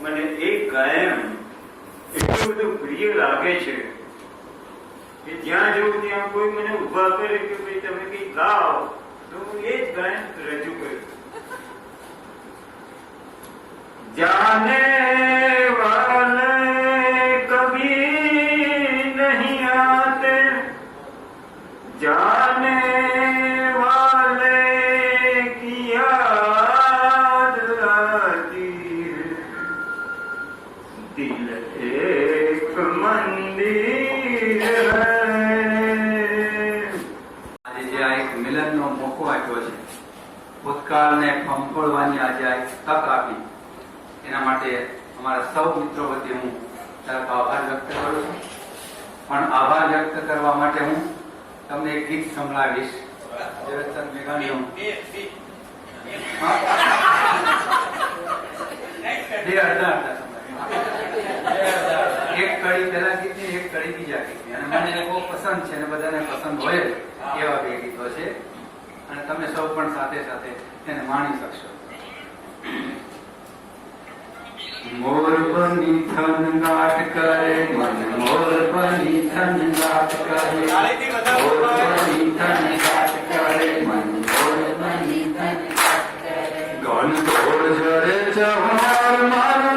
મને એક ગાયન એટલું બધું પ્રિય લાગે છે કે જ્યાં જવું ત્યાં કોઈ મને ઉભા કરે કે ભાઈ તમે કઈ ગાઓ તો હું એ જ ગાયન રજૂ કર્યું. જાને વાલે કભી નહીં આતે, જાને वाले की याद आती है, दिल एक मंदिर है. આજે જે આ એક મિલનનો મોકો આપ્યો છે, ભૂતકાળને પંપોળવાની આજે આ એક તક આપી, એના માટે અમારા સૌ મિત્રો વતી હું તરફ આભાર વ્યક્ત કરું છું. પણ આભાર વ્યક્ત કરવા માટે હું તમને એક ગીત સંભળાવીશ. ઝવેરચંદ મેઘાણીનું એક કડી પહેલા ગીતની, એક કડી બીજા ગીતની, અને મને બહુ પસંદ છે અને બધાને પસંદ હોય એવા બે ગીતો છે, અને તમે સૌ પણ સાથે સાથે એને માણી શકશો. મોર બની થનગાટ કરે મન, મોર બની થનગાટ કરે, મોર બની થનગાટ કરે મન, મોર બની થનગાટ કરે, ગણ તોડ જરે જવાર મારું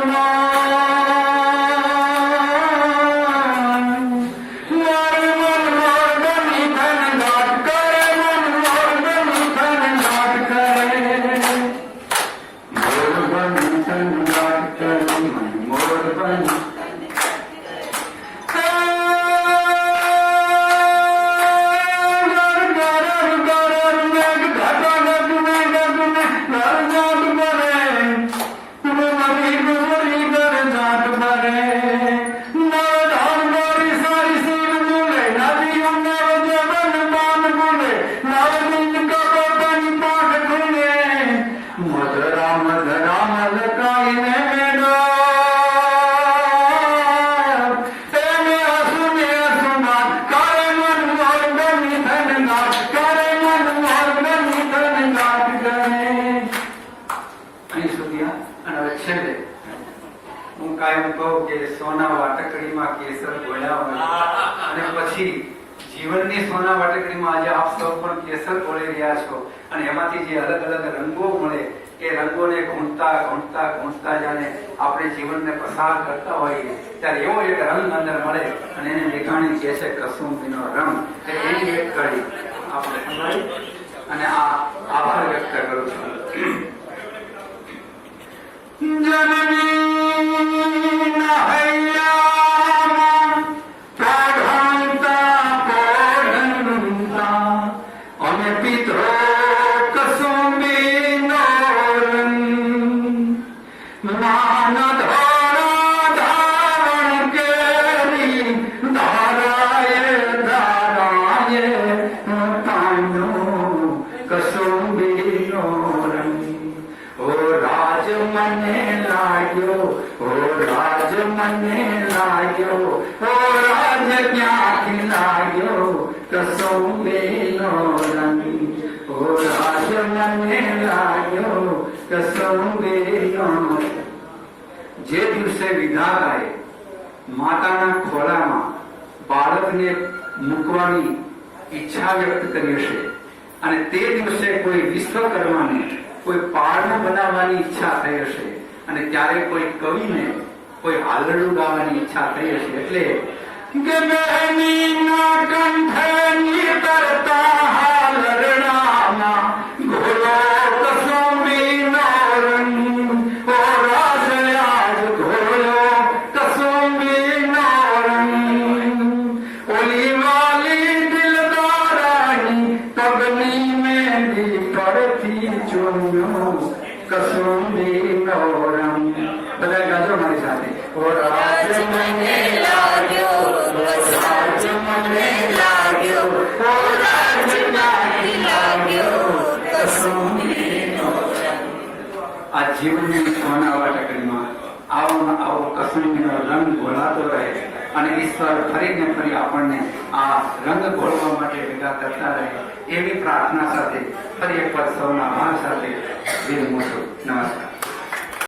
સોના વાટકડીમાં કેસર બોલ્યા હોય, અને પછી જીવનની સોના વાટકડીમાં આજે આપ સૌ પણ કેસર બોલી રહ્યા છો, અને એમાંથી જે અલગ અલગ રંગો મળે એ રંગોને ઘૂંટતા ઘૂંટતા ઘૂંટતા જાણે આપણે જીવનને પસાર કરતા હોઈએ ત્યારે એવો એક રંગ અંદર મળે, અને એને મેઘાણી કહે છે કસુંબીનો રંગ. એની એક કડી આપણે સંભળાવી અને આ આભાર વ્યક્ત કરું છું. જનની મને લાગ્યો, ઓ રાજ ક્યાંથી લાગ્યો, કસુંબીનો રંગ ઓ રાજ મને લાગ્યો કસુંબીનો. જે દિવસે વિધાતાએ માતાના ખોળામાં બાળકને મૂકવાની ઈચ્છા વ્યક્ત કરી હશે અને તે દિવસે કોઈ વિશ્વકર્માને કોઈ પારણું બનાવવાની ઈચ્છા થઈ હશે અને ત્યારે કોઈ કવિને કોઈ હાલરડું ગાવાની ઈચ્છા થઈ હશે એટલે કે બહેનીના કંઠે નીતરતા હાલરડામાં ઘોલો કસુંબીનો રંગ ઓ રાજ આજ ઘોલો કસુંબીનો રંગ. ઓલી વાલી દિલદારાની પગની મહેંદી પડતી ચૂમ્યો કસુંબીનો રંગ. બધા ગાજો મારી સાથે. ઓ રાજ મને લાગ્યો રાજ મને લાગ્યો ઓ રાજ મને લાગ્યો કસુંબીનો રંગ. આ જીવનની સોના વાટકડીમાં આવો આવો કસુંબીનો રંગ ઘોળાતો રહે અને ઈશ્વર ફરીને ફરી આપણને આ રંગ ઘોળવા માટે ભેગા કરતા રહે એવી પ્રાર્થના સાથે ફરી એક વાર સૌના આભાર સાથે વિરમું છું. નમસ્કાર.